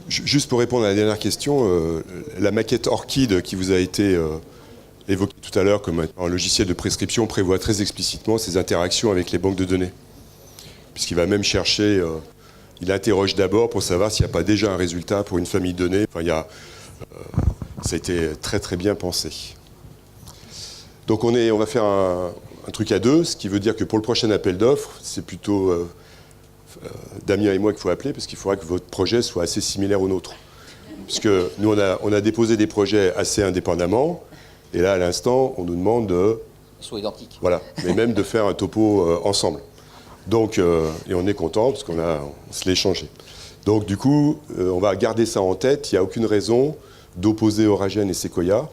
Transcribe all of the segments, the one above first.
Juste pour répondre à la dernière question, la maquette ORCID qui vous a été évoquée tout à l'heure comme un logiciel de prescription prévoit très explicitement ces interactions avec les banques de données. Puisqu'il va même chercher, il interroge d'abord pour savoir s'il n'y a pas déjà un résultat pour une famille de données. Enfin, ça a été très très bien pensé. Donc on va faire un truc à deux, ce qui veut dire que pour le prochain appel d'offres, c'est plutôt Damien et moi qu'il faut appeler, parce qu'il faudra que votre projet soit assez similaire au nôtre. Puisque nous, on a déposé des projets assez indépendamment, et là, à l'instant, on nous demande de... Soit identiques. Voilà, mais même de faire un topo ensemble. Donc, et on est content, parce qu'on se l'est échangé. Donc, du coup, on va garder ça en tête. Il n'y a aucune raison d'opposer Oragen et Sequoia,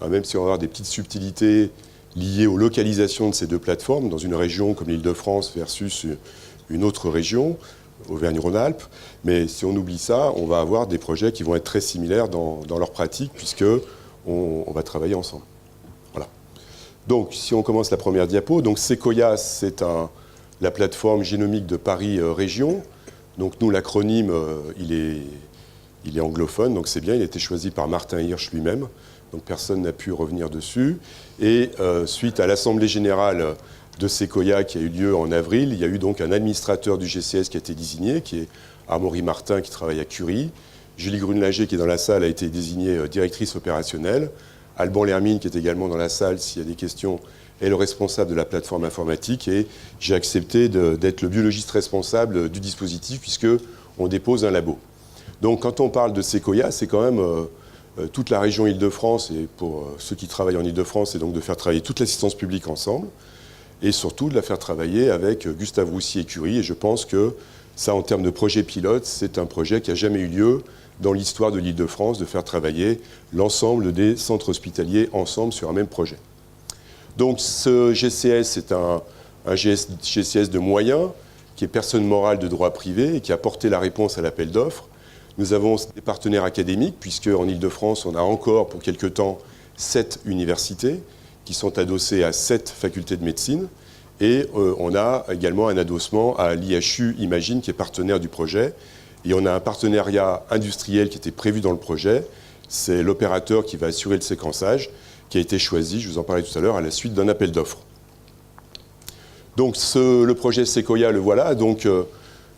même si on va avoir des petites subtilités liées aux localisations de ces deux plateformes, dans une région comme l'Île-de-France versus une autre région, Auvergne-Rhône-Alpes. Mais si on oublie ça, on va avoir des projets qui vont être très similaires dans leur pratique, puisqu'on va travailler ensemble. Voilà. Donc, si on commence la première diapo, donc Sequoia, c'est la plateforme génomique de Paris Région. Donc nous, l'acronyme, il est anglophone, donc c'est bien, il a été choisi par Martin Hirsch lui-même, donc personne n'a pu revenir dessus. Et suite à l'Assemblée générale de Sequoia qui a eu lieu en avril, il y a eu donc un administrateur du GCS qui a été désigné, qui est Amaury Martin, qui travaille à Curie. Julie Grunlager, qui est dans la salle, a été désignée directrice opérationnelle. Alban Lermine, qui est également dans la salle, s'il y a des questions, est le responsable de la plateforme informatique. Et j'ai accepté d'être le biologiste responsable du dispositif, puisqu'on dépose un labo. Donc quand on parle de Sequoia, c'est quand même toute la région Île-de-France, et pour ceux qui travaillent en Île-de-France, c'est donc de faire travailler toute l'assistance publique ensemble, et surtout de la faire travailler avec Gustave Roussy et Curie. Et je pense que ça, en termes de projet pilote, c'est un projet qui n'a jamais eu lieu dans l'histoire de l'Île-de-France, de faire travailler l'ensemble des centres hospitaliers ensemble sur un même projet. Donc ce GCS, c'est un GCS de moyens, qui est personne morale de droit privé et qui a porté la réponse à l'appel d'offres. Nous avons des partenaires académiques, puisque en Île-de-France, on a encore pour quelque temps 7 universités qui sont adossées à 7 facultés de médecine. Et on a également un adossement à l'IHU Imagine, qui est partenaire du projet. Et on a un partenariat industriel qui était prévu dans le projet. C'est l'opérateur qui va assurer le séquençage, qui a été choisi, je vous en parlais tout à l'heure, à la suite d'un appel d'offres. Donc le projet Sequoia, le voilà. Donc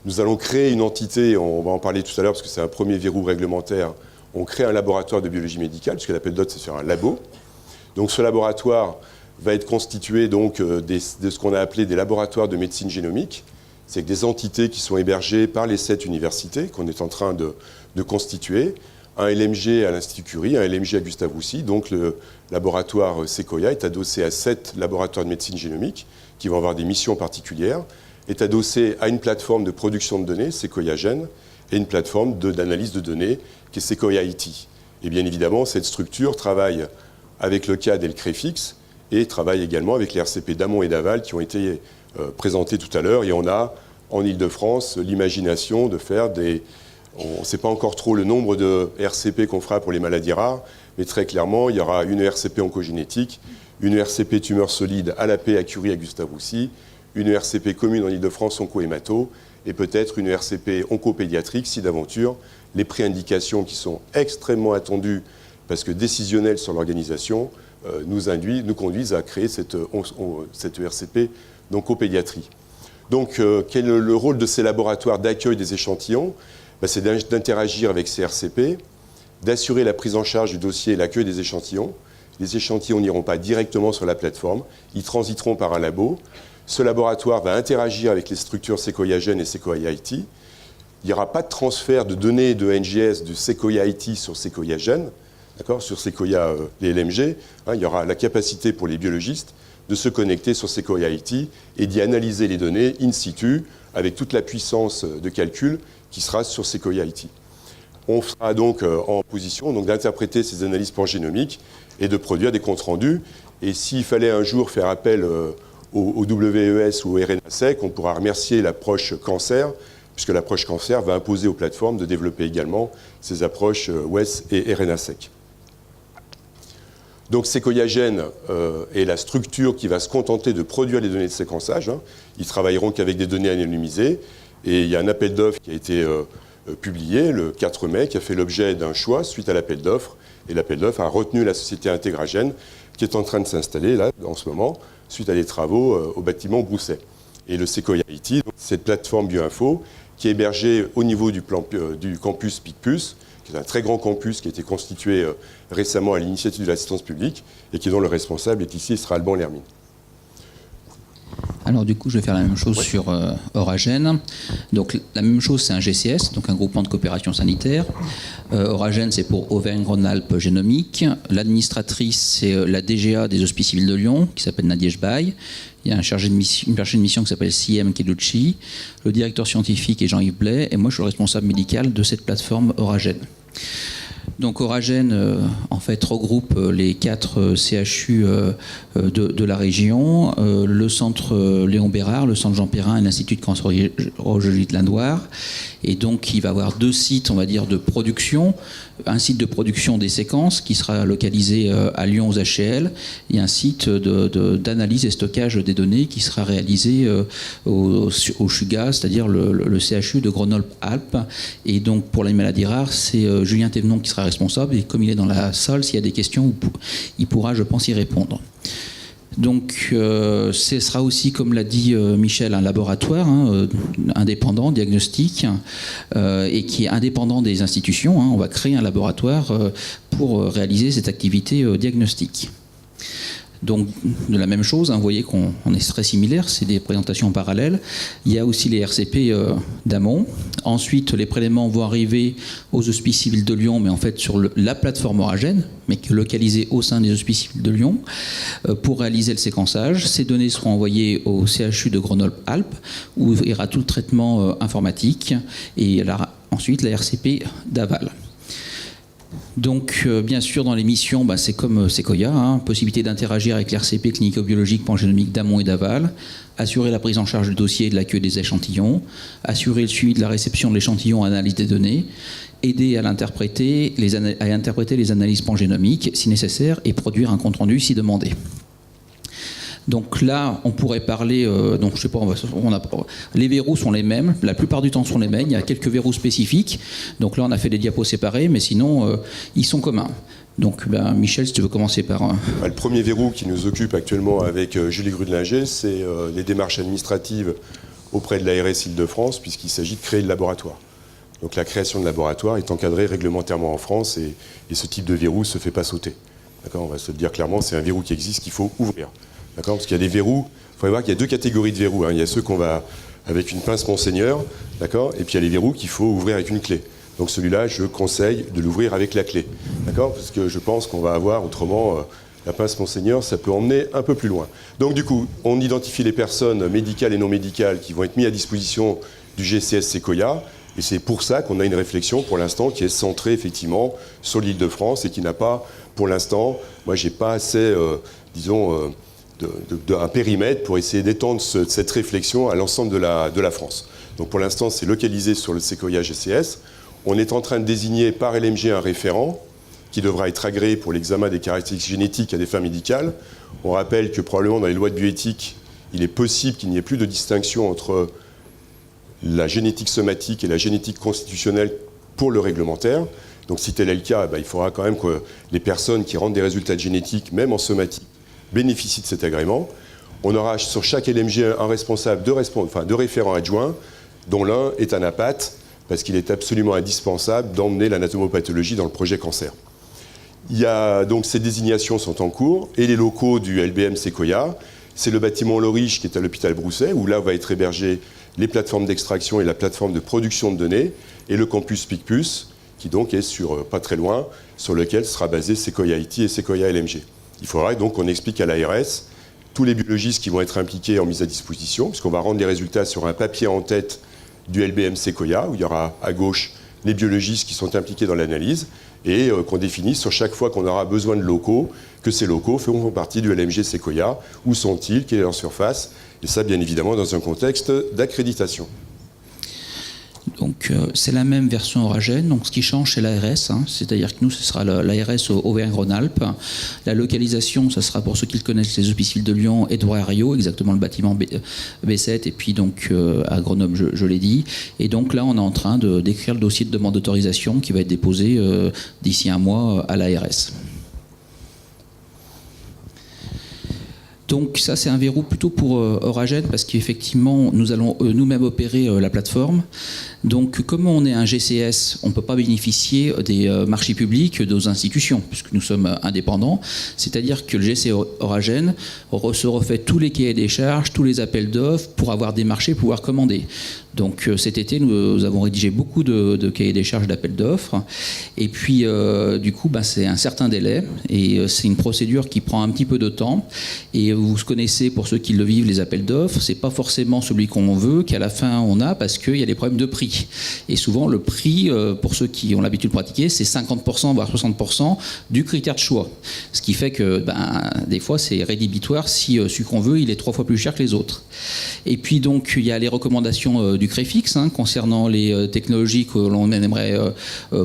nous allons créer une entité, on va en parler tout à l'heure parce que c'est un premier verrou réglementaire. On crée un laboratoire de biologie médicale, puisque l'appel d'offres, c'est sur un labo. Donc ce laboratoire va être constitué donc, de ce qu'on a appelé des laboratoires de médecine génomique. C'est des entités qui sont hébergées par les 7 universités qu'on est en train de constituer. Un LMG à l'Institut Curie, un LMG à Gustave Roussy. Donc le laboratoire Sequoia est adossé à 7 laboratoires de médecine génomique qui vont avoir des missions particulières, est adossé à une plateforme de production de données, Sequoia Gen, et une plateforme d'analyse de données qui est Sequoia IT. Et bien évidemment, cette structure travaille avec le CAD et le CREFIX et travaille également avec les RCP d'amont et d'aval qui ont été présentés tout à l'heure. Et on a en Île-de-France l'imagination de faire on ne sait pas encore trop le nombre de RCP qu'on fera pour les maladies rares, mais très clairement, il y aura une RCP oncogénétique, une RCP tumeur solide à l'AP à Curie à Gustave Roussy, une RCP commune en Île-de-France onco-hémato, et peut-être une RCP oncopédiatrique si d'aventure les préindications qui sont extrêmement attendues parce que décisionnelles sur l'organisation nous conduisent à créer cette RCP d'oncopédiatrie. Donc quel est le rôle de ces laboratoires d'accueil des échantillons? C'est d'interagir avec ces RCP, d'assurer la prise en charge du dossier et l'accueil des échantillons. Les échantillons n'iront pas directement sur la plateforme, ils transiteront par un labo. Ce laboratoire va interagir avec les structures Sequoia Gen et Sequoia IT. Il n'y aura pas de transfert de données de NGS de Sequoia IT sur Sequoia Gen, sur Sequoia, les LMG. Il y aura la capacité pour les biologistes de se connecter sur Sequoia IT et d'y analyser les données in situ avec toute la puissance de calcul qui sera sur Sequoia IT. On sera donc en position d'interpréter ces analyses pangénomiques et de produire des comptes rendus. Et s'il fallait un jour faire appel au WES ou au RNA-seq, on pourra remercier l'approche cancer, puisque l'approche cancer va imposer aux plateformes de développer également ces approches WES et RNA-seq. Donc Sequoia Gen est la structure qui va se contenter de produire les données de séquençage. Ils travailleront qu'avec des données anonymisées. Et il y a un appel d'offres qui a été publié le 4 mai, qui a fait l'objet d'un choix suite à l'appel d'offres. Et l'appel d'offres a retenu la société Intégragène, qui est en train de s'installer là, en ce moment, suite à des travaux au bâtiment Brousset. Et le Sequoia IT, cette plateforme BioInfo, qui est hébergée au niveau du campus Picpus, qui est un très grand campus qui a été constitué récemment à l'initiative de l'assistance publique et dont le responsable est ici, sera Alban Lermine. Alors du coup, je vais faire la même chose sur Oragène. Donc la même chose, c'est un GCS, donc un groupement de coopération sanitaire. Oragène, c'est pour Auvergne-Rhône-Alpes Génomique. L'administratrice, c'est la DGA des Hospices civils de Lyon, qui s'appelle Nadia Jbaï. Il y a une chargée de mission qui s'appelle Siem Keduchi. Le directeur scientifique est Jean-Yves Blais. Et moi, je suis le responsable médical de cette plateforme Oragène. Donc Oragène, en fait, regroupe les 4 CHU de la région, le centre Léon Bérard, le centre Jean Perrin et l'Institut de cancérologie de l'Indre. Et donc, il va y avoir 2 sites, on va dire, de production. Un site de production des séquences qui sera localisé à Lyon aux HCL et un site d'analyse et stockage des données qui sera réalisé au CHUGA, c'est-à-dire le CHU de Grenoble-Alpes. Et donc, pour les maladies rares, c'est Julien Thévenon qui sera responsable. Et comme il est dans la salle, s'il y a des questions, il pourra, je pense, y répondre. Donc, ce sera aussi, comme l'a dit Michel, un laboratoire indépendant, diagnostic, et qui est indépendant des institutions. On va créer un laboratoire pour réaliser cette activité diagnostique. Donc, de la même chose, vous voyez qu'on est très similaire, c'est des présentations parallèles. Il y a aussi les RCP d'amont. Ensuite, les prélèvements vont arriver aux Hospices civils de Lyon, mais en fait sur la plateforme Oragène, mais qui est localisée au sein des Hospices civils de Lyon, pour réaliser le séquençage. Ces données seront envoyées au CHU de Grenoble-Alpes, où il y aura tout le traitement informatique, et ensuite la RCP d'aval. Donc, bien sûr, dans les missions, c'est comme Sequoia, possibilité d'interagir avec l'RCP clinico-biologique pangénomique d'amont et d'aval, assurer la prise en charge du dossier et de l'accueil des échantillons, assurer le suivi de la réception de l'échantillon, analyse des données, aider à interpréter les analyses pangénomiques si nécessaire et produire un compte-rendu si demandé. Donc là, on pourrait parler, donc je sais pas, les verrous sont les mêmes, la plupart du temps sont les mêmes, il y a quelques verrous spécifiques. Donc là, on a fait des diapos séparés, mais sinon, ils sont communs. Donc Michel, si tu veux commencer par... Le premier verrou qui nous occupe actuellement avec Julie Grudlinger, c'est les démarches administratives auprès de l'ARS Île-de-France, puisqu'il s'agit de créer le laboratoire. Donc la création de laboratoire est encadrée réglementairement en France et ce type de verrou ne se fait pas sauter. D'accord, on va se le dire clairement, c'est un verrou qui existe, qu'il faut ouvrir. D'accord, parce qu'il y a des verrous, il faut voir qu'il y a 2 catégories de verrous. Il y a ceux qu'on va avec une pince Monseigneur, d'accord, et puis il y a les verrous qu'il faut ouvrir avec une clé. Donc celui-là, je conseille de l'ouvrir avec la clé. D'accord, parce que je pense qu'on va avoir autrement la pince Monseigneur, ça peut emmener un peu plus loin. Donc du coup, on identifie les personnes médicales et non médicales qui vont être mises à disposition du GCS Sequoia. Et c'est pour ça qu'on a une réflexion pour l'instant qui est centrée effectivement sur l'Île-de-France et qui n'a pas, pour l'instant, moi j'ai pas assez, un périmètre pour essayer d'étendre cette réflexion à l'ensemble de la France. Donc pour l'instant, c'est localisé sur le Sequoia GCS. On est en train de désigner par LMG un référent qui devra être agréé pour l'examen des caractéristiques génétiques à des fins médicales. On rappelle que probablement dans les lois de bioéthique, il est possible qu'il n'y ait plus de distinction entre la génétique somatique et la génétique constitutionnelle pour le réglementaire. Donc si tel est le cas, il faudra quand même que les personnes qui rendent des résultats de génétique, même en somatique, bénéficient de cet agrément. On aura sur chaque LMG un responsable, deux référents adjoints, dont l'un est un APAT, parce qu'il est absolument indispensable d'emmener l'anatomopathologie dans le projet cancer. Donc ces désignations sont en cours, et les locaux du LBM Sequoia, c'est le bâtiment Loriche qui est à l'hôpital Brousset, où là va être hébergé les plateformes d'extraction et la plateforme de production de données, et le campus Picpus, qui donc est pas très loin, sur lequel sera basé Sequoia IT et Sequoia LMG. Il faudra donc qu'on explique à l'ARS tous les biologistes qui vont être impliqués en mise à disposition, puisqu'on va rendre les résultats sur un papier en tête du LBM Sequoia, où il y aura à gauche les biologistes qui sont impliqués dans l'analyse, et qu'on définisse sur chaque fois qu'on aura besoin de locaux, que ces locaux feront partie du LMG Sequoia. Où sont-ils? Quelle est leur surface? Et ça, bien évidemment, dans un contexte d'accréditation. Donc c'est la même version Oragen, donc ce qui change c'est l'ARS, c'est-à-dire que nous ce sera l'ARS Auvergne-Rhône-Alpes. La localisation, ça sera pour ceux qui le connaissent les Hospices de Lyon, Édouard Herriot, exactement le bâtiment B7, et puis donc à Grenoble je l'ai dit. Et donc là on est en train d'écrire le dossier de demande d'autorisation qui va être déposé d'ici un mois à l'ARS. Donc ça c'est un verrou plutôt pour Oragen parce qu'effectivement nous allons nous-mêmes opérer la plateforme. Donc comme on est un GCS, on ne peut pas bénéficier des marchés publics de nos institutions puisque nous sommes indépendants. C'est-à-dire que le GCS Oragen se refait tous les cahiers des charges, tous les appels d'offres pour avoir des marchés, pouvoir commander. Donc cet été, nous avons rédigé beaucoup de cahiers des charges d'appels d'offres. Et puis, du coup, c'est un certain délai. Et c'est une procédure qui prend un petit peu de temps. Et vous connaissez, pour ceux qui le vivent, les appels d'offres. C'est pas forcément celui qu'on veut, qu'à la fin on a, parce qu'il y a des problèmes de prix. Et souvent, le prix, pour ceux qui ont l'habitude de pratiquer, c'est 50%, voire 60% du critère de choix. Ce qui fait que, des fois, c'est rédhibitoire si celui qu'on veut, il est 3 fois plus cher que les autres. Et puis, donc, il y a les recommandations du CREFIX concernant les technologies que l'on aimerait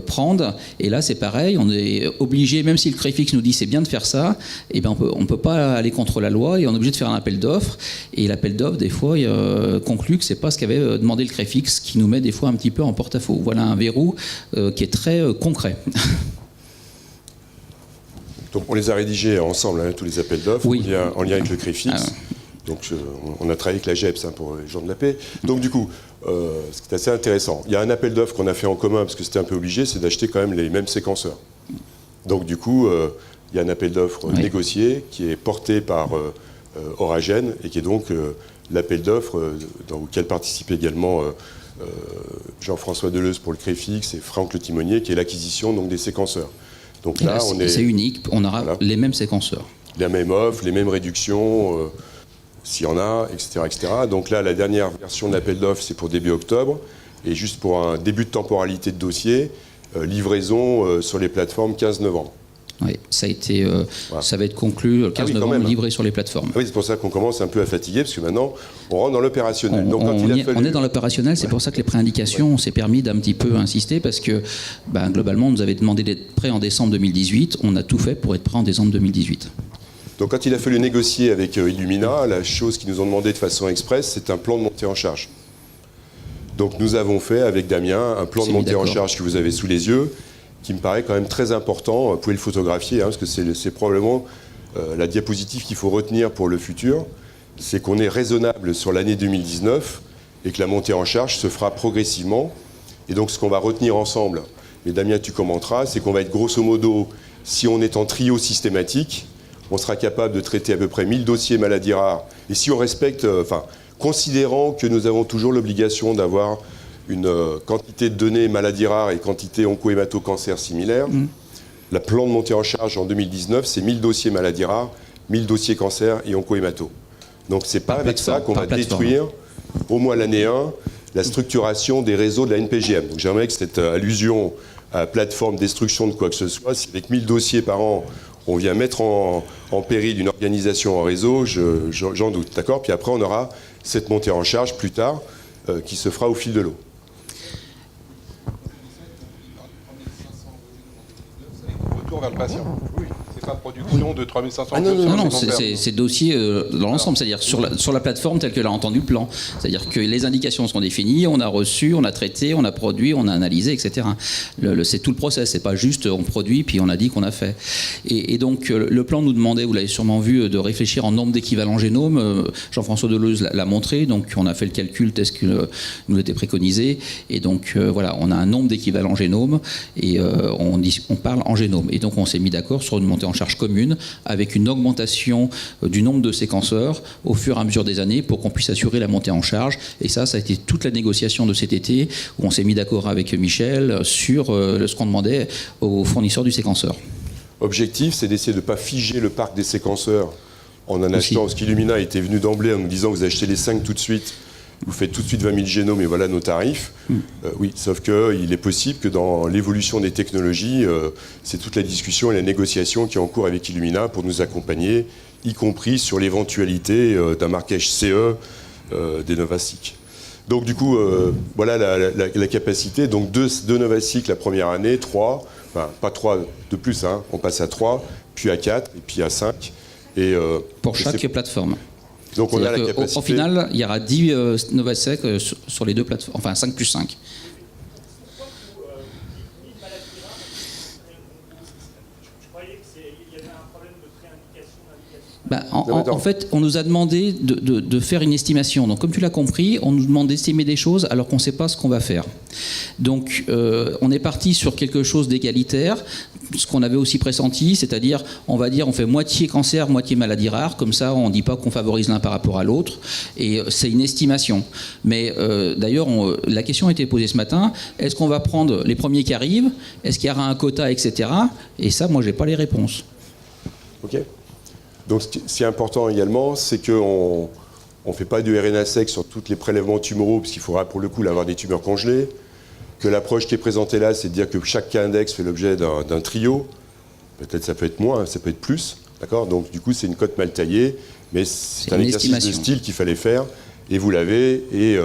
prendre. Et là, c'est pareil, on est obligé, même si le CREFIX nous dit c'est bien de faire ça, et on peut pas aller contre la loi et on est obligé de faire un appel d'offres. Et l'appel d'offres, des fois, conclut que c'est pas ce qu'avait demandé le CREFIX, qui nous met des fois un petit peu en porte-à-faux. Voilà un verrou qui est très concret. Donc on les a rédigés ensemble, tous les appels d'offres, oui. en lien avec le CREFIX. Donc on a travaillé avec la GEPS pour les gens de la paix. Donc du coup, ce qui est assez intéressant, il y a un appel d'offres qu'on a fait en commun, parce que c'était un peu obligé, c'est d'acheter quand même les mêmes séquenceurs. Donc du coup, il y a un appel d'offres négocié qui est porté par Oragen et qui est donc l'appel d'offres dans lequel participe également Jean-François Deleuze pour le CREFIX et Franck Le Timonier, qui est l'acquisition donc des séquenceurs. Donc là, c'est unique, on aura les mêmes séquenceurs. Les mêmes offres, les mêmes réductions, s'il y en a, etc., etc. Donc là, la dernière version de l'appel d'offres, c'est pour début octobre. Et juste pour un début de temporalité de dossier, livraison sur les plateformes 15 novembre. Oui, ça a été, ça va être conclu le 15 novembre, livré sur les plateformes. Oui, c'est pour ça qu'on commence un peu à fatiguer, parce que maintenant, on rentre dans l'opérationnel. On est dans l'opérationnel, c'est pour ça que les préindications, on s'est permis d'un petit peu insister, parce que globalement, on nous avait demandé d'être prêt en décembre 2018. On a tout fait pour être prêt en décembre 2018. Donc quand il a fallu négocier avec Illumina, la chose qu'ils nous ont demandé de façon express, c'est un plan de montée en charge. Donc nous avons fait avec Damien un plan de montée en charge que vous avez sous les yeux, qui me paraît quand même très important. Vous pouvez le photographier, parce que c'est probablement la diapositive qu'il faut retenir pour le futur. C'est qu'on est raisonnable sur l'année 2019 et que la montée en charge se fera progressivement. Et donc ce qu'on va retenir ensemble, et Damien tu commenteras, c'est qu'on va être grosso modo, si on est en trio systématique, on sera capable de traiter à peu près 1000 dossiers maladies rares. Et si on respecte, considérant que nous avons toujours l'obligation d'avoir une quantité de données maladies rares et quantité onco-hémato-cancer similaires, le plan de montée en charge en 2019, c'est 1000 dossiers maladies rares, 1000 dossiers cancer et onco-hémato. Donc c'est pas avec ça qu'on va détruire, au moins l'année 1, la structuration des réseaux de la NPGM. Donc j'aimerais que cette allusion à plateforme destruction de quoi que ce soit, si avec 1000 dossiers par an, on vient mettre en péril une organisation en réseau, j'en doute, d'accord ? Puis après, on aura cette montée en charge plus tard qui se fera au fil de l'eau. Retour vers le patient. Oui. C'est pas production de 3500 non, c'est dossier dans l'ensemble, c'est-à-dire sur la plateforme telle que l'a entendu le plan. C'est-à-dire que les indications sont définies, on a reçu, on a traité, on a produit, on a analysé, etc. C'est tout le process, c'est pas juste on produit puis on a dit qu'on a fait. Et donc le plan nous demandait, vous l'avez sûrement vu, de réfléchir en nombre d'équivalents génomes. Jean-François Deleuze l'a montré, donc on a fait le calcul tel que nous était préconisé. Et donc voilà, on a un nombre d'équivalents génomes et on parle en génome. Et donc on s'est mis d'accord sur une montée en charge commune avec une augmentation du nombre de séquenceurs au fur et à mesure des années pour qu'on puisse assurer la montée en charge. Et ça a été toute la négociation de cet été où on s'est mis d'accord avec Michel sur ce qu'on demandait aux fournisseurs du séquenceur. Objectif, c'est d'essayer de ne pas figer le parc des séquenceurs en achetant, parce qu'Illumina était venu d'emblée en nous disant que vous achetez les 5 tout de suite, vous faites tout de suite 20 000 génomes et voilà nos tarifs. Oui, sauf qu'il est possible que dans l'évolution des technologies, c'est toute la discussion et la négociation qui est en cours avec Illumina pour nous accompagner, y compris sur l'éventualité d'un marquage CE des Novasic. Donc du coup, voilà la capacité. Donc deux Novasic la première année, 3, enfin pas 3 de plus, hein, on passe à 3, puis à 4, et puis à 5. Pour chaque plateforme. Donc on a la capacité. Au final, il y aura 10 Novasec sur les deux plateformes, enfin 5 plus 5. En fait, on nous a demandé de faire une estimation. Donc, comme tu l'as compris, on nous demande d'estimer des choses alors qu'on ne sait pas ce qu'on va faire. Donc, on est parti sur quelque chose d'égalitaire, ce qu'on avait aussi pressenti, c'est-à-dire, on va dire, on fait moitié cancer, moitié maladie rare. Comme ça, on ne dit pas qu'on favorise l'un par rapport à l'autre. Et c'est une estimation. Mais d'ailleurs, la question a été posée ce matin. Est-ce qu'on va prendre les premiers qui arrivent? Est-ce qu'il y aura un quota, etc. Et ça, moi, je n'ai pas les réponses. OK. Donc, ce qui est important également, c'est qu'on ne fait pas du RNA sec sur tous les prélèvements tumoraux, parce qu'il faudra pour le coup avoir des tumeurs congelées. Que l'approche qui est présentée là, c'est de dire que chaque cas index fait l'objet d'un trio. Peut-être ça peut être moins, ça peut être plus. D'accord ? Donc, du coup, c'est une cote mal taillée, mais c'est un exercice de style qu'il fallait faire. Et vous l'avez, et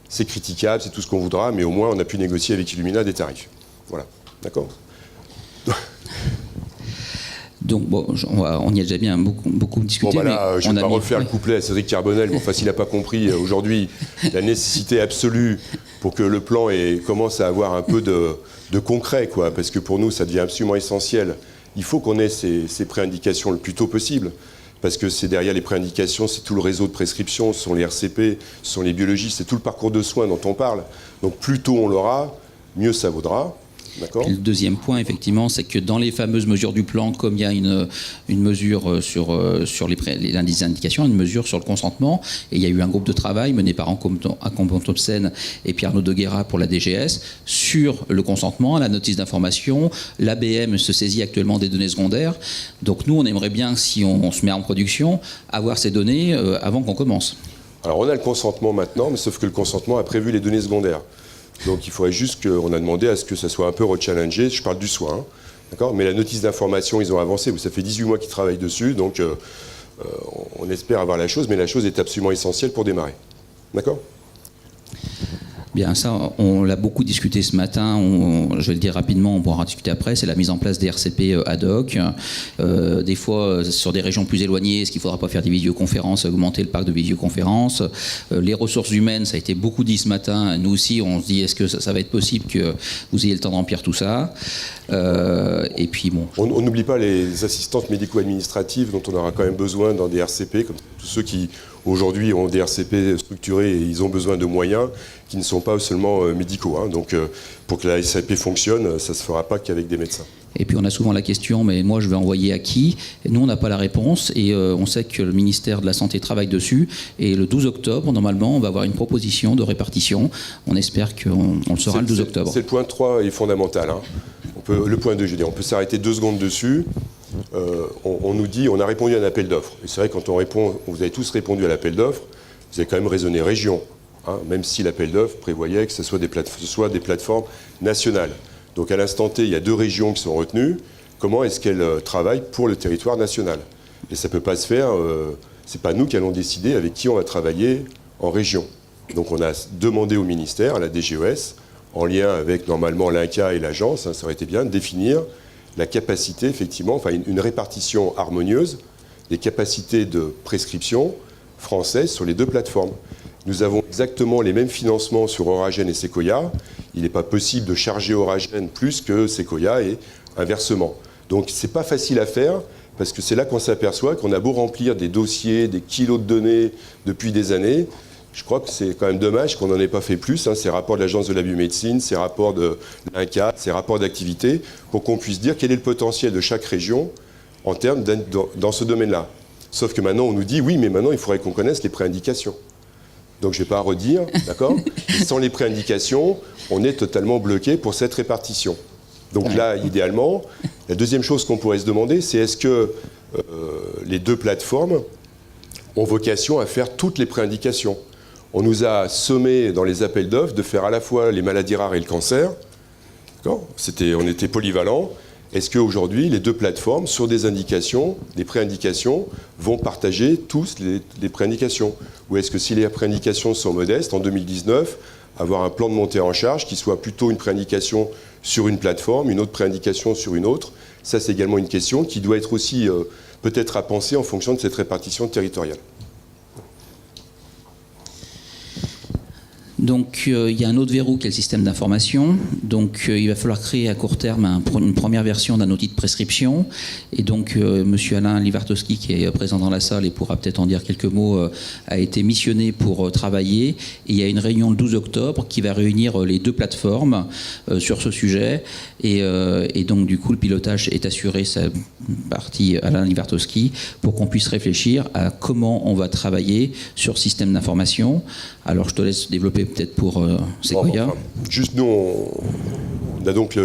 c'est critiquable, c'est tout ce qu'on voudra, mais au moins, on a pu négocier avec Illumina des tarifs. Voilà. D'accord ? Donc, bon, on y a déjà bien beaucoup discuté. Bon, là, je ne vais pas refaire le couplet à Cédric Carbonel, mais enfin, s'il n'a pas compris aujourd'hui la nécessité absolue pour que le plan commence à avoir un peu de concret, quoi, parce que pour nous, ça devient absolument essentiel. Il faut qu'on ait ces préindications le plus tôt possible, parce que c'est derrière les préindications, c'est tout le réseau de prescription, ce sont les RCP, ce sont les biologistes, c'est tout le parcours de soins dont on parle. Donc, plus tôt on l'aura, mieux ça vaudra. Le deuxième point, effectivement, c'est que dans les fameuses mesures du plan, comme il y a une mesure sur l'indice d'indication, une mesure sur le consentement, et il y a eu un groupe de travail mené par Accompagnement Thompson et Pierre-Arnaud de Guerra pour la DGS sur le consentement, la notice d'information. L'ABM se saisit actuellement des données secondaires. Donc nous, on aimerait bien, si on se met en production, avoir ces données avant qu'on commence. Alors on a le consentement maintenant, mais sauf que le consentement a prévu les données secondaires. Donc il faudrait juste qu'on a demandé à ce que ça soit un peu rechallengé. Je parle du soin, hein, d'accord ? Mais la notice d'information, ils ont avancé. Ça fait 18 mois qu'ils travaillent dessus, donc on espère avoir la chose, mais la chose est absolument essentielle pour démarrer. D'accord ? Bien, ça, on l'a beaucoup discuté ce matin. Je vais le dire rapidement, on pourra discuter après. C'est la mise en place des RCP ad hoc. Des fois, sur des régions plus éloignées, est-ce qu'il ne faudra pas faire des visioconférences, augmenter le parc de visioconférences ? Les ressources humaines, ça a été beaucoup dit ce matin. Nous aussi, on se dit, est-ce que ça va être possible que vous ayez le temps de remplir tout ça ? Et puis, bon. On n'oublie pas les assistantes médico-administratives dont on aura quand même besoin dans des RCP, comme tous ceux qui aujourd'hui ont des RCP structurés et ils ont besoin de moyens qui ne sont pas seulement médicaux. Hein. Donc pour que la SAP fonctionne, ça ne se fera pas qu'avec des médecins. Et puis on a souvent la question, mais moi je vais envoyer à qui ? Et nous on n'a pas la réponse et on sait que le ministère de la Santé travaille dessus. Et le 12 octobre, normalement, on va avoir une proposition de répartition. On espère qu'on le saura le 12 octobre. C'est le point 3 est fondamental. Hein. Le point 2, je veux dire, on peut s'arrêter 2 secondes dessus. On nous dit, on a répondu à un appel d'offres. Et c'est vrai, quand on répond, vous avez tous répondu à l'appel d'offres, vous avez quand même raisonné région, hein, même si l'appel d'offres prévoyait que ce soit des plateformes nationales. Donc à l'instant T, il y a 2 régions qui sont retenues. Comment est-ce qu'elles travaillent pour le territoire national ? Et ça ne peut pas se faire, c'est pas nous qui allons décider avec qui on va travailler en région. Donc on a demandé au ministère, à la DGES, en lien avec normalement l'INCa et l'agence, hein, ça aurait été bien de définir la capacité, effectivement, enfin une répartition harmonieuse des capacités de prescription françaises sur les 2 plateformes. Nous avons exactement les mêmes financements sur Oragen et Sequoia. Il n'est pas possible de charger Oragen plus que Sequoia et inversement. Donc c'est pas facile à faire parce que c'est là qu'on s'aperçoit qu'on a beau remplir des dossiers, des kilos de données depuis des années. Je crois que c'est quand même dommage qu'on n'en ait pas fait plus, hein, ces rapports de l'Agence de la biomédecine, ces rapports de l'INCa, ces rapports d'activité, pour qu'on puisse dire quel est le potentiel de chaque région en termes dans ce domaine-là. Sauf que maintenant, on nous dit, oui, mais maintenant, il faudrait qu'on connaisse les préindications. Donc, je ne vais pas redire, d'accord ? Et sans les préindications, on est totalement bloqué pour cette répartition. Donc là, idéalement, la deuxième chose qu'on pourrait se demander, c'est est-ce que les 2 plateformes ont vocation à faire toutes les préindications ? On nous a sommé dans les appels d'offres de faire à la fois les maladies rares et le cancer. On était polyvalents. Est-ce qu'aujourd'hui, les deux plateformes, sur des indications, des préindications, vont partager tous les préindications? Ou est-ce que si les préindications sont modestes, en 2019, avoir un plan de montée en charge qui soit plutôt une préindication sur une plateforme, une autre préindication sur une autre? Ça, c'est également une question qui doit être aussi peut-être à penser en fonction de cette répartition territoriale. Donc il y a un autre verrou qui est le système d'information. Donc il va falloir créer à court terme une première version d'un outil de prescription. Et donc Monsieur Alain Livartowski, qui est présent dans la salle et pourra peut-être en dire quelques mots, a été missionné pour travailler. Et il y a une réunion le 12 octobre qui va réunir les deux plateformes sur ce sujet. Et donc du coup le pilotage est assuré, sa partie Alain Livartowski, pour qu'on puisse réfléchir à comment on va travailler sur ce système d'information. Alors je te laisse développer peut-être pour Sequoia. Bon, enfin, juste nous, on a donc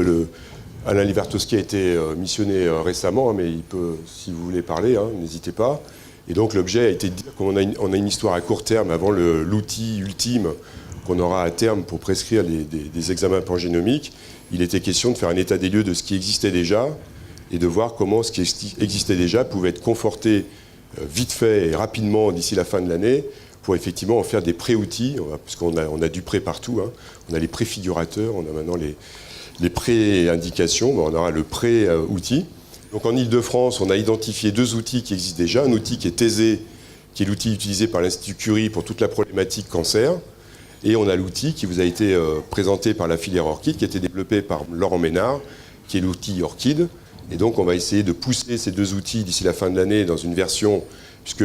Alain Livartowski a été missionné récemment, mais il peut, si vous voulez parler, n'hésitez pas. Et donc l'objet a été de dire qu'on a une histoire à court terme avant l'outil ultime qu'on aura à terme pour prescrire des examens pangénomiques. Il était question de faire un état des lieux de ce qui existait déjà et de voir comment ce qui existait déjà pouvait être conforté vite fait et rapidement d'ici la fin de l'année, pour effectivement en faire des pré-outils, puisqu'on a du pré partout, on a les préfigurateurs, on a maintenant les pré-indications, on aura le pré-outil. Donc en Ile-de-France, on a identifié deux outils qui existent déjà, un outil qui est Thésée, qui est l'outil utilisé par l'Institut Curie pour toute la problématique cancer, et on a l'outil qui vous a été présenté par la filière Orchid, qui a été développé par Laurent Ménard, qui est l'outil Orchid. Et donc on va essayer de pousser ces deux outils d'ici la fin de l'année dans une version, puisque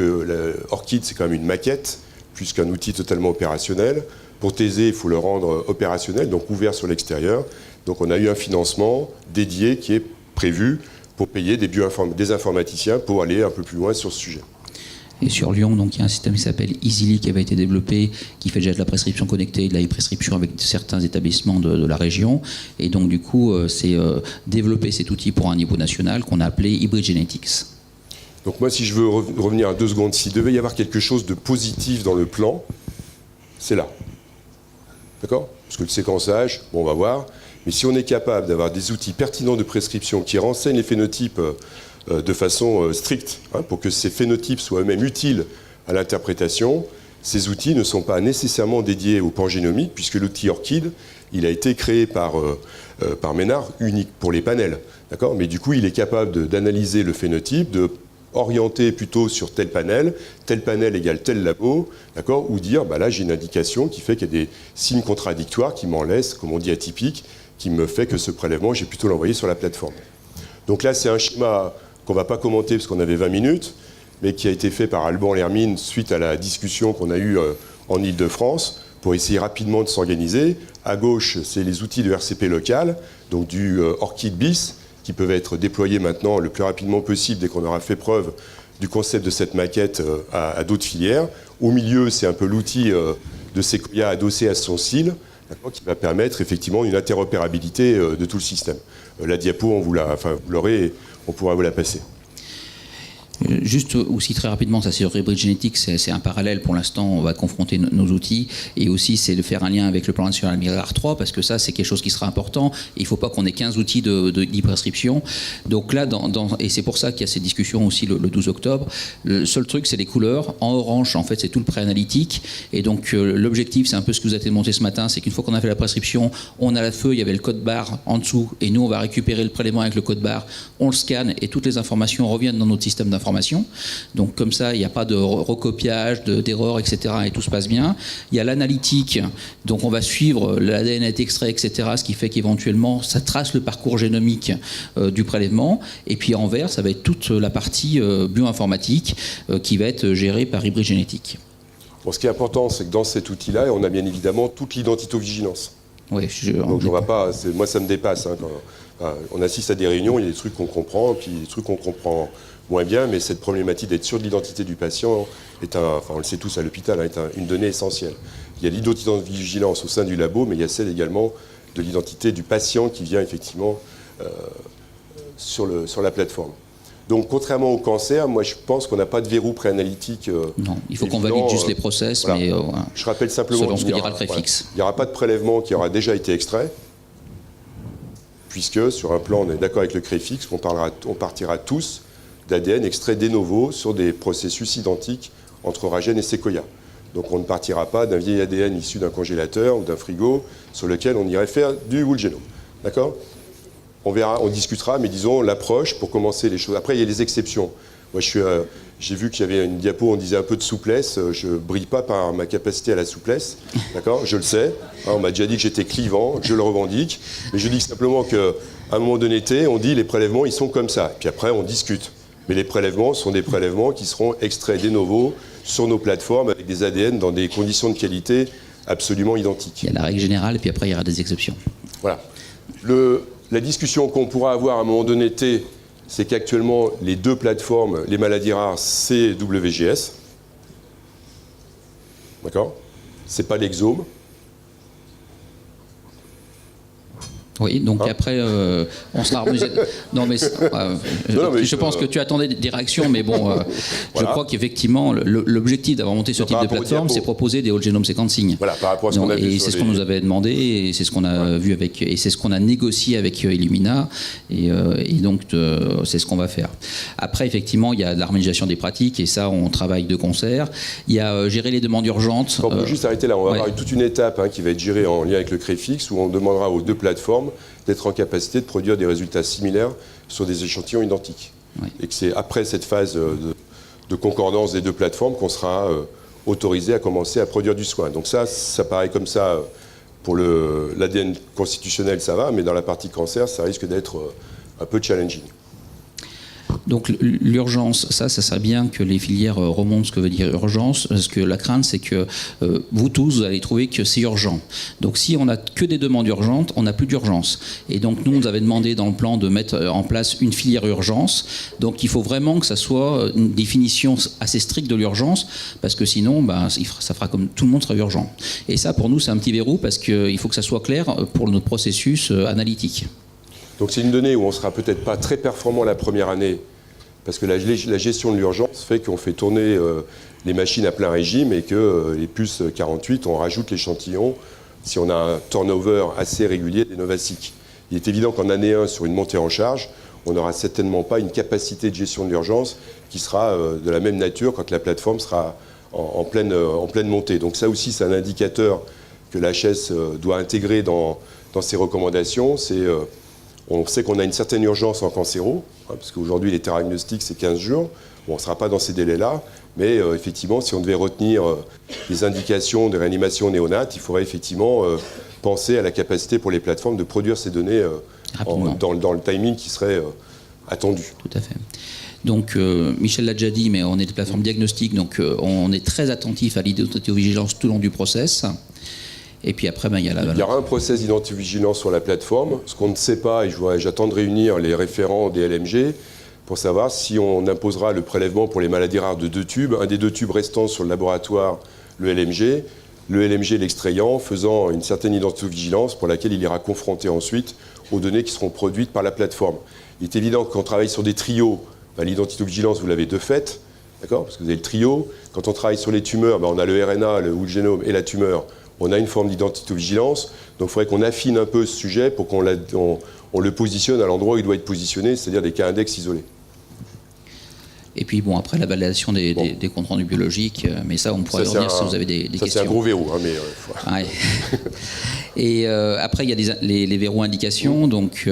Orchid c'est quand même une maquette, plus qu'un outil totalement opérationnel. Pour Thésée, il faut le rendre opérationnel, donc ouvert sur l'extérieur. Donc on a eu un financement dédié qui est prévu pour payer des informaticiens pour aller un peu plus loin sur ce sujet. Et sur Lyon, donc, il y a un système qui s'appelle Easily qui avait été développé, qui fait déjà de la prescription connectée et de la e-prescription avec certains établissements de la région. Et donc, du coup, c'est développer cet outil pour un niveau national qu'on a appelé Hybrid Genetics. Donc moi, si je veux revenir à 2 secondes, s'il devait y avoir quelque chose de positif dans le plan, c'est là. D'accord? Parce que le séquençage, bon, on va voir. Mais si on est capable d'avoir des outils pertinents de prescription qui renseignent les phénotypes de façon stricte, pour que ces phénotypes soient eux-mêmes utiles à l'interprétation, ces outils ne sont pas nécessairement dédiés au pangénomique, puisque l'outil Orchid, il a été créé par Ménard unique pour les panels. D'accord? Mais du coup, il est capable d'analyser le phénotype, de orienter plutôt sur tel panel égale tel labo, d'accord, ou dire, bah là j'ai une indication qui fait qu'il y a des signes contradictoires qui m'en laissent, comme on dit, atypiques, qui me fait que ce prélèvement, j'ai plutôt l'envoyer sur la plateforme. Donc là, c'est un schéma qu'on ne va pas commenter parce qu'on avait 20 minutes, mais qui a été fait par Alban Lermine suite à la discussion qu'on a eue en Ile-de-France, pour essayer rapidement de s'organiser. À gauche, c'est les outils de RCP local, donc du Orchid BIS, qui peuvent être déployés maintenant le plus rapidement possible dès qu'on aura fait preuve du concept de cette maquette à d'autres filières. Au milieu, c'est un peu l'outil de Sequoia adossé à son CIL, qui va permettre effectivement une interopérabilité de tout le système. La diapo, vous l'aurez, on pourra vous la passer. Juste aussi très rapidement, ça c'est sur Hybrid Genetics, c'est un parallèle pour l'instant, on va confronter nos outils, et aussi c'est de faire un lien avec le plan national Mirar 3, parce que ça c'est quelque chose qui sera important, il ne faut pas qu'on ait 15 outils d'e-prescription. Donc là, et c'est pour ça qu'il y a ces discussions aussi le 12 octobre, le seul truc c'est les couleurs, en orange en fait c'est tout le pré-analytique, et donc l'objectif c'est un peu ce que vous avez démontré ce matin, c'est qu'une fois qu'on a fait la prescription, on a la feuille, il y avait le code barre en dessous, et nous on va récupérer le prélèvement avec le code barre, on le scanne, et toutes les informations reviennent dans notre système d'information. Donc comme ça, il n'y a pas de recopiage, d'erreurs, etc. et tout se passe bien. Il y a l'analytique, donc on va suivre l'ADN est extrait, etc. Ce qui fait qu'éventuellement, ça trace le parcours génomique du prélèvement. Et puis en vert, ça va être toute la partie bioinformatique qui va être gérée par Hybrid Genetics. Bon, ce qui est important, c'est que dans cet outil-là, on a bien évidemment toute l'identitovigilance. Oui, donc on va pas, moi ça me dépasse. Quand on assiste à des réunions, il y a des trucs qu'on comprend, puis des trucs qu'on comprend moins bien, mais cette problématique d'être sûr de l'identité du patient on le sait tous à l'hôpital, est une donnée essentielle. Il y a l'identitovigilance au sein du labo, mais il y a celle également de l'identité du patient qui vient effectivement sur la plateforme. Donc, contrairement au cancer, moi je pense qu'on n'a pas de verrou préanalytique. Non, il faut qu'on valide juste les process, voilà. Mais je rappelle simplement selon ce que dira le préfixe. Il n'y aura pas de prélèvement qui aura déjà été extrait, puisque sur un plan, on est d'accord avec le CREFIX, on partira tous d'ADN extrait de novo sur des processus identiques entre Oragen et Sequoia. Donc on ne partira pas d'un vieil ADN issu d'un congélateur ou d'un frigo sur lequel on irait faire du whole genome. D'accord ? On verra, on discutera, mais disons l'approche pour commencer les choses. Après, il y a les exceptions. Moi, j'ai vu qu'il y avait une diapo, on disait un peu de souplesse. Je ne brille pas par ma capacité à la souplesse. D'accord ? Je le sais. On m'a déjà dit que j'étais clivant, je le revendique. Mais je dis simplement qu'à un moment donné, on dit les prélèvements, ils sont comme ça. Et puis après, on discute. Mais les prélèvements sont des prélèvements qui seront extraits de novo sur nos plateformes avec des ADN dans des conditions de qualité absolument identiques. Il y a la règle générale et puis après il y aura des exceptions. Voilà. La discussion qu'on pourra avoir à un moment donné, c'est qu'actuellement les deux plateformes, les maladies rares, c'est WGS. D'accord ? C'est pas l'exome. Oui, donc après, on sera harmonisé. Non, mais, je pense que tu attendais des réactions, mais bon, voilà. Je crois qu'effectivement, l'objectif d'avoir monté ce type de plateforme, c'est proposer des whole genome sequencing. Voilà, par rapport à ce qu'on a vu. Et c'est ce qu'on nous avait demandé, et c'est ce qu'on a vu avec, et c'est ce qu'on a négocié avec Illumina, et donc c'est ce qu'on va faire. Après, effectivement, il y a de l'harmonisation des pratiques, et ça, on travaille de concert. Il y a gérer les demandes urgentes. On peut juste arrêter là, on va avoir toute une étape qui va être gérée en lien avec le CREFIX, où on demandera aux deux plateformes d'être en capacité de produire des résultats similaires sur des échantillons identiques. Oui. Et que c'est après cette phase de concordance des deux plateformes qu'on sera autorisé à commencer à produire du soin. Donc ça paraît comme ça, pour l'ADN constitutionnel, ça va, mais dans la partie cancer, ça risque d'être un peu challenging. Donc l'urgence, ça serait bien que les filières remontent ce que veut dire urgence, parce que la crainte c'est que vous tous, vous allez trouver que c'est urgent. Donc si on n'a que des demandes urgentes, on n'a plus d'urgence. Et donc nous, on nous avait demandé dans le plan de mettre en place une filière urgence. Donc il faut vraiment que ça soit une définition assez stricte de l'urgence, parce que sinon, ça fera comme tout le monde sera urgent. Et ça, pour nous, c'est un petit verrou, parce qu'il faut que ça soit clair pour notre processus analytique. Donc c'est une donnée où on ne sera peut-être pas très performant la première année, parce que la gestion de l'urgence fait qu'on fait tourner les machines à plein régime et que les puces 48, on rajoute l'échantillon si on a un turnover assez régulier des Novasic. Il est évident qu'en année 1, sur une montée en charge, on n'aura certainement pas une capacité de gestion de l'urgence qui sera de la même nature quand la plateforme sera en pleine montée. Donc ça aussi, c'est un indicateur que l'HS doit intégrer dans ses recommandations. On sait qu'on a une certaine urgence en cancéro, parce qu'aujourd'hui, les théragnostics, c'est 15 jours. Bon, on ne sera pas dans ces délais-là, mais effectivement, si on devait retenir les indications de réanimation néonate, il faudrait effectivement penser à la capacité pour les plateformes de produire ces données dans le timing qui serait attendu. Tout à fait. Donc, Michel l'a déjà dit, mais on est des plateformes diagnostiques, donc on est très attentif à l'identitovigilance tout au long du process. Et puis après, il y aura un process d'identitovigilance sur la plateforme. Ce qu'on ne sait pas, et j'attends de réunir les référents des LMG pour savoir si on imposera le prélèvement pour les maladies rares de 2 tubes, un des 2 tubes restants sur le laboratoire, le LMG l'extrayant, faisant une certaine identitovigilance pour laquelle il ira confronté ensuite aux données qui seront produites par la plateforme. Il est évident que quand on travaille sur des trios, l'identitovigilance, vous l'avez de fait, d'accord ? Parce que vous avez le trio. Quand on travaille sur les tumeurs, on a le RNA, le whole genome et la tumeur. On a une forme d'identitovigilance, donc il faudrait qu'on affine un peu ce sujet pour qu'on le positionne à l'endroit où il doit être positionné, c'est-à-dire des cas index isolés. Et puis après la validation des comptes rendus biologiques, mais ça on pourra y revenir si vous avez des questions. C'est un gros verrou. Ouais. Et après il y a les verrous indications, donc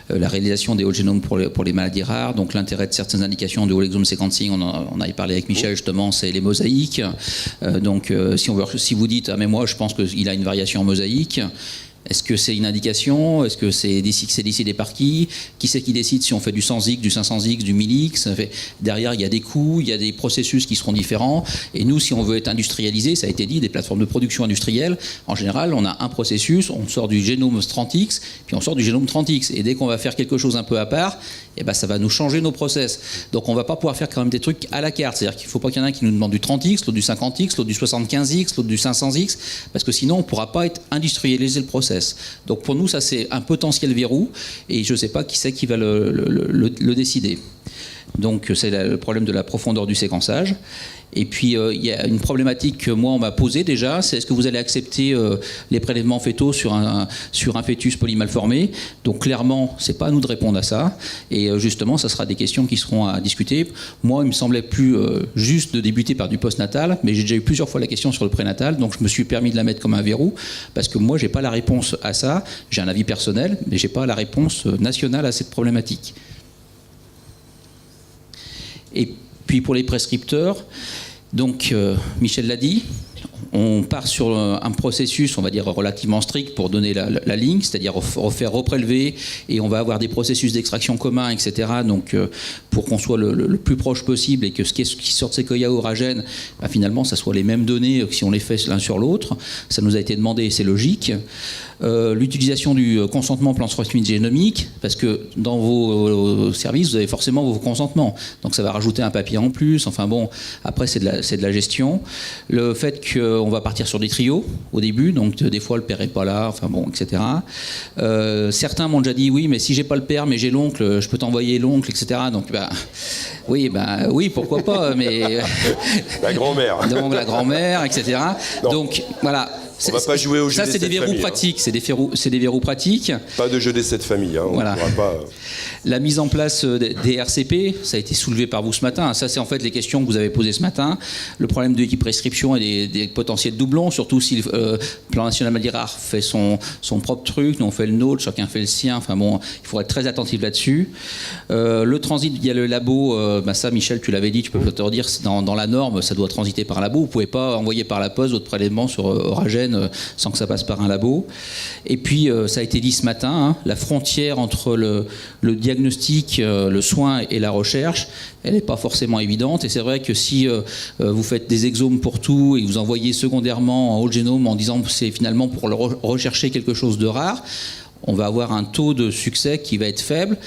la réalisation des whole genomes pour les maladies rares, donc l'intérêt de certaines indications de whole exome sequencing, on avait parlé avec Michel justement, c'est les mosaïques. Donc si vous dites, mais moi je pense qu'il a une variation en mosaïque, est-ce que c'est une indication? Est-ce que c'est décidé par qui? Qui c'est qui décide si on fait du 100X, du 500X, du 1000X? Derrière, il y a des coûts, il y a des processus qui seront différents. Et nous, si on veut être industrialisé, ça a été dit, des plateformes de production industrielle, en général, on a un processus, on sort du génome 30X, puis on sort du génome 30X. Et dès qu'on va faire quelque chose un peu à part, ça va nous changer nos process. Donc on ne va pas pouvoir faire quand même des trucs à la carte. C'est-à-dire qu'il ne faut pas qu'il y en ait un qui nous demande du 30X, l'autre du 50X, l'autre du 75X, l'autre du 500X, parce que sinon on ne pourra pas être industrialisé le process. Donc pour nous, ça c'est un potentiel verrou, et je ne sais pas qui c'est qui va le décider. Donc c'est le problème de la profondeur du séquençage. Et puis il y a une problématique que moi on m'a posée déjà, c'est est-ce que vous allez accepter les prélèvements fétaux sur un fœtus polymalformé? Donc clairement, c'est pas à nous de répondre à ça. Et justement, ça sera des questions qui seront à discuter. Moi, il me semblait plus juste de débuter par du postnatal, mais j'ai déjà eu plusieurs fois la question sur le prénatal, donc je me suis permis de la mettre comme un verrou, parce que moi, j'ai pas la réponse à ça. J'ai un avis personnel, mais j'ai pas la réponse nationale à cette problématique. Et puis pour les prescripteurs, donc Michel l'a dit, on part sur un processus, on va dire, relativement strict pour donner la ligne, c'est-à-dire faire reprélever, et on va avoir des processus d'extraction communs, etc. Donc, pour qu'on soit le plus proche possible et que ce qui sort de Sequoia Oragène, bah, finalement, ça soit les mêmes données que si on les fait l'un sur l'autre. Ça nous a été demandé et c'est logique. L'utilisation du consentement plan transcription génomique, parce que dans vos services, vous avez forcément vos consentements. Donc ça va rajouter un papier en plus. Enfin bon, après c'est de la gestion. Le fait qu'on va partir sur des trios au début, donc des fois le père est pas là, enfin bon, etc. Certains m'ont déjà dit oui, mais si j'ai pas le père, mais j'ai l'oncle, je peux t'envoyer l'oncle, etc. Donc oui, pourquoi pas, mais la grand-mère. Donc la grand-mère, etc. Non. Donc voilà. On va pas jouer au jeu ça, des c'est des 7 verrous familles, pratiques. Hein. C'est des verrous pratiques. Pas de jeu des 7 familles. Hein. Voilà. On pourra pas... La mise en place des RCP, ça a été soulevé par vous ce matin. Ça, c'est en fait les questions que vous avez posées ce matin. Le problème de l'équipe-prescription et des potentiels doublons, surtout si le plan national maladie rare fait son propre truc, nous on fait le nôtre, chacun fait le sien. Enfin bon, il faut être très attentif là-dessus. Le transit via le labo, ça, Michel, tu l'avais dit, tu peux te redire, dans la norme, ça doit transiter par un labo. Vous ne pouvez pas envoyer par la poste votre prélèvement sur Oragène sans que ça passe par un labo. Et puis, ça a été dit ce matin, hein, la frontière entre le diagnostic, le soin et la recherche, elle n'est pas forcément évidente. Et c'est vrai que si vous faites des exomes pour tout et vous envoyez secondairement en whole génome en disant que c'est finalement pour rechercher quelque chose de rare, on va avoir un taux de succès qui va être faible.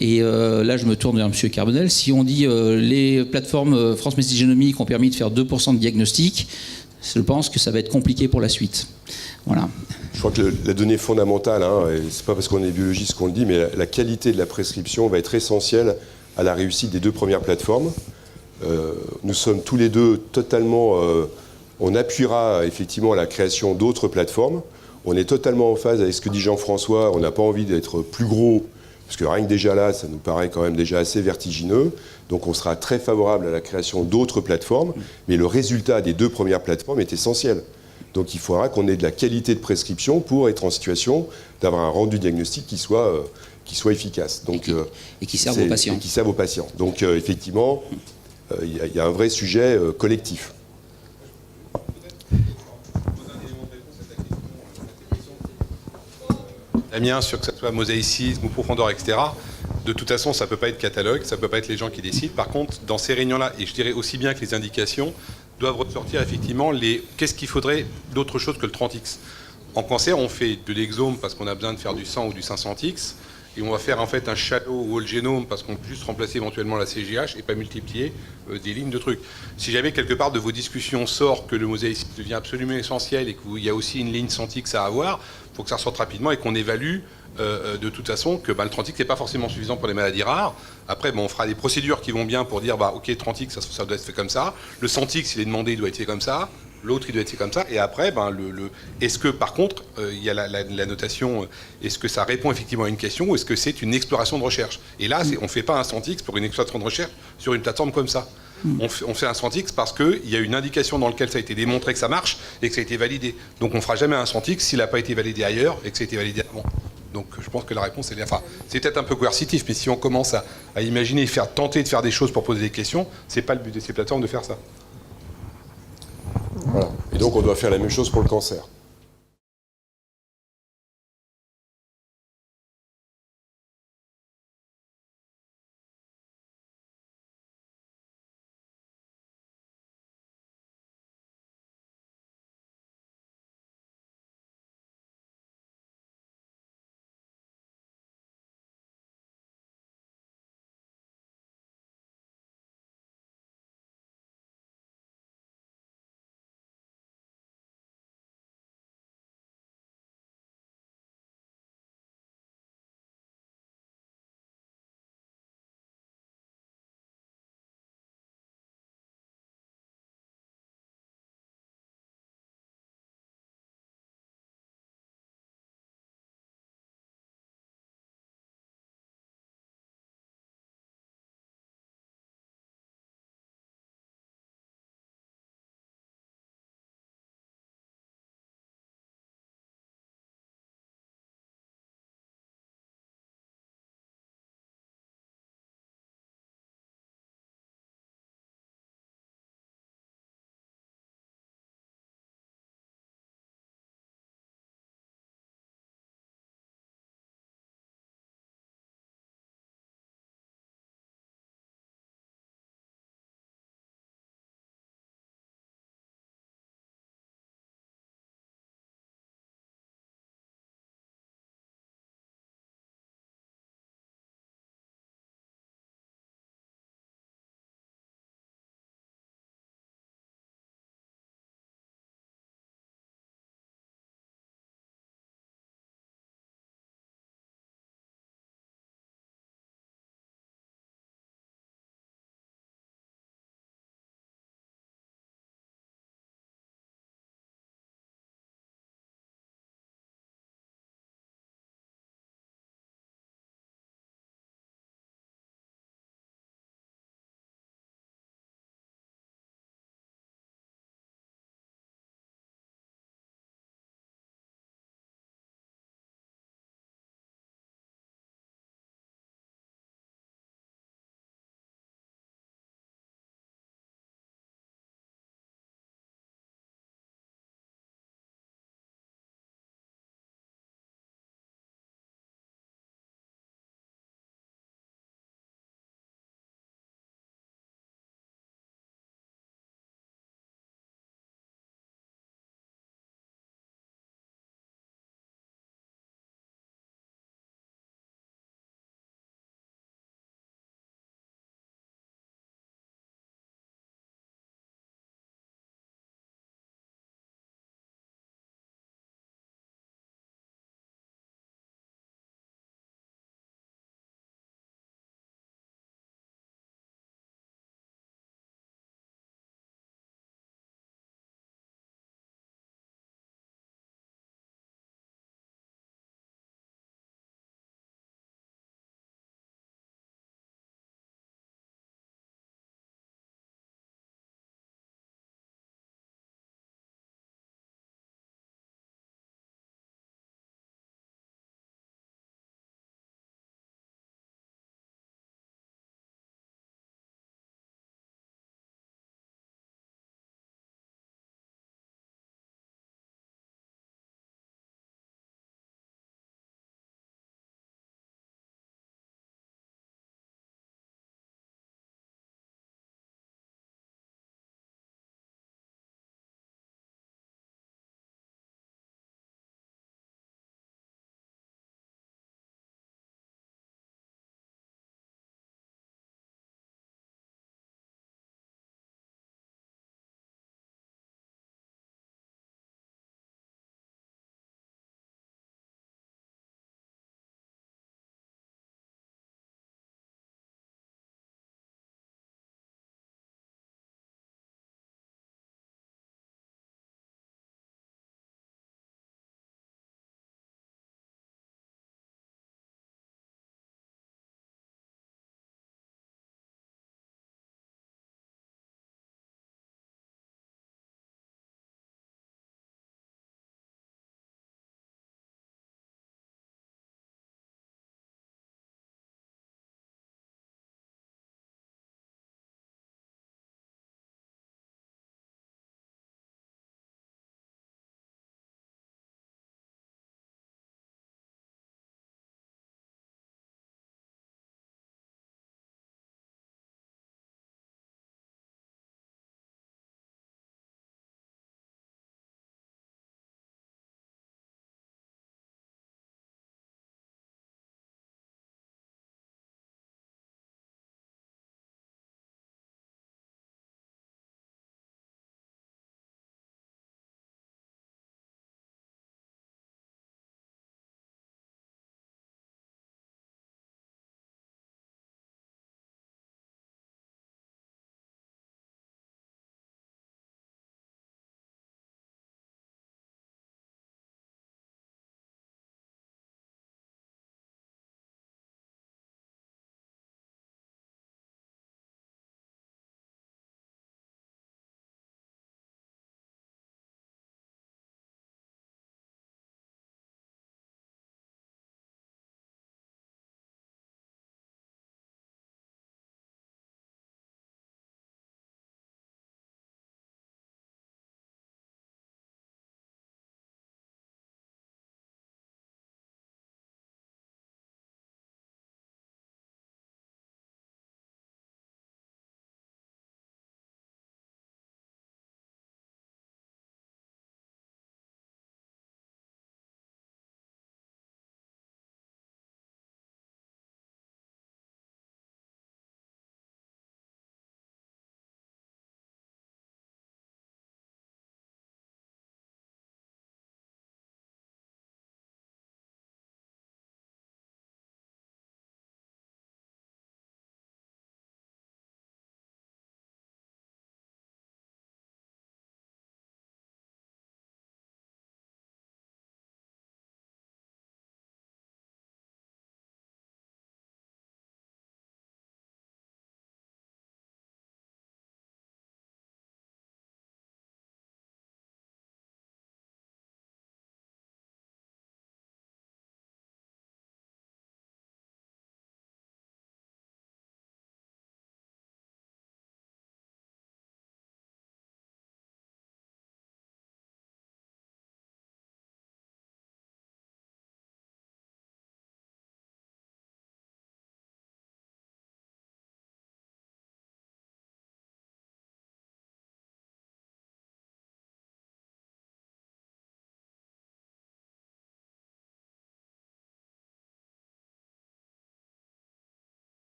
Et là, je me tourne vers M. Carbonel. Si on dit les plateformes France Médecine Génomique ont permis de faire 2% de diagnostic, je pense que ça va être compliqué pour la suite. Voilà. Je crois que la donnée fondamentale, hein, et c'est pas parce qu'on est biologiste qu'on le dit, mais la qualité de la prescription va être essentielle à la réussite des 2 premières plateformes. Nous sommes tous les deux totalement... on appuiera effectivement à la création d'autres plateformes. On est totalement en phase avec ce que dit Jean-François. On n'a pas envie d'être plus gros, parce que rien que déjà là, ça nous paraît quand même déjà assez vertigineux. Donc on sera très favorable à la création d'autres plateformes, mais le résultat des 2 premières plateformes est essentiel. Donc il faudra qu'on ait de la qualité de prescription pour être en situation d'avoir un rendu diagnostic qui soit efficace. Donc, et qui serve aux patients. Et qui serve aux patients. Donc effectivement, il y a un vrai sujet collectif. Damien, sur que ce soit mosaïcisme ou profondeur, etc. De toute façon, ça ne peut pas être catalogue, ça ne peut pas être les gens qui décident. Par contre, dans ces réunions-là, et je dirais aussi bien que les indications, doivent ressortir effectivement qu'est-ce qu'il faudrait d'autre chose que le 30X. En cancer, on fait de l'exome parce qu'on a besoin de faire du 100 ou du 500X, et on va faire en fait un shallow whole genome parce qu'on peut juste remplacer éventuellement la CGH et pas multiplier des lignes de trucs. Si jamais quelque part de vos discussions sort que le mosaïcisme devient absolument essentiel et qu'il y a aussi une ligne 100X à avoir, il faut que ça ressorte rapidement et qu'on évalue de toute façon que le 30X n'est pas forcément suffisant pour les maladies rares. Après, on fera des procédures qui vont bien pour dire ok, 30X, ça doit être fait comme ça. Le 100X, il est demandé, il doit être fait comme ça. L'autre, il doit être fait comme ça. Et après, est-ce que, par contre, il y a la notation, est-ce que ça répond effectivement à une question ou est-ce que c'est une exploration de recherche? Et là, on ne fait pas un 100X pour une exploration de recherche sur une plateforme comme ça. On fait un 100X parce qu'il y a une indication dans laquelle ça a été démontré que ça marche et que ça a été validé. Donc on ne fera jamais un 100X s'il n'a pas été validé ailleurs et que ça a été validé avant. Donc je pense que la réponse est... Enfin, c'est peut-être un peu coercitif, mais si on commence à imaginer, tenter de faire des choses pour poser des questions, c'est pas le but de ces plateformes de faire ça. Voilà. Et donc on doit faire la même chose pour le cancer.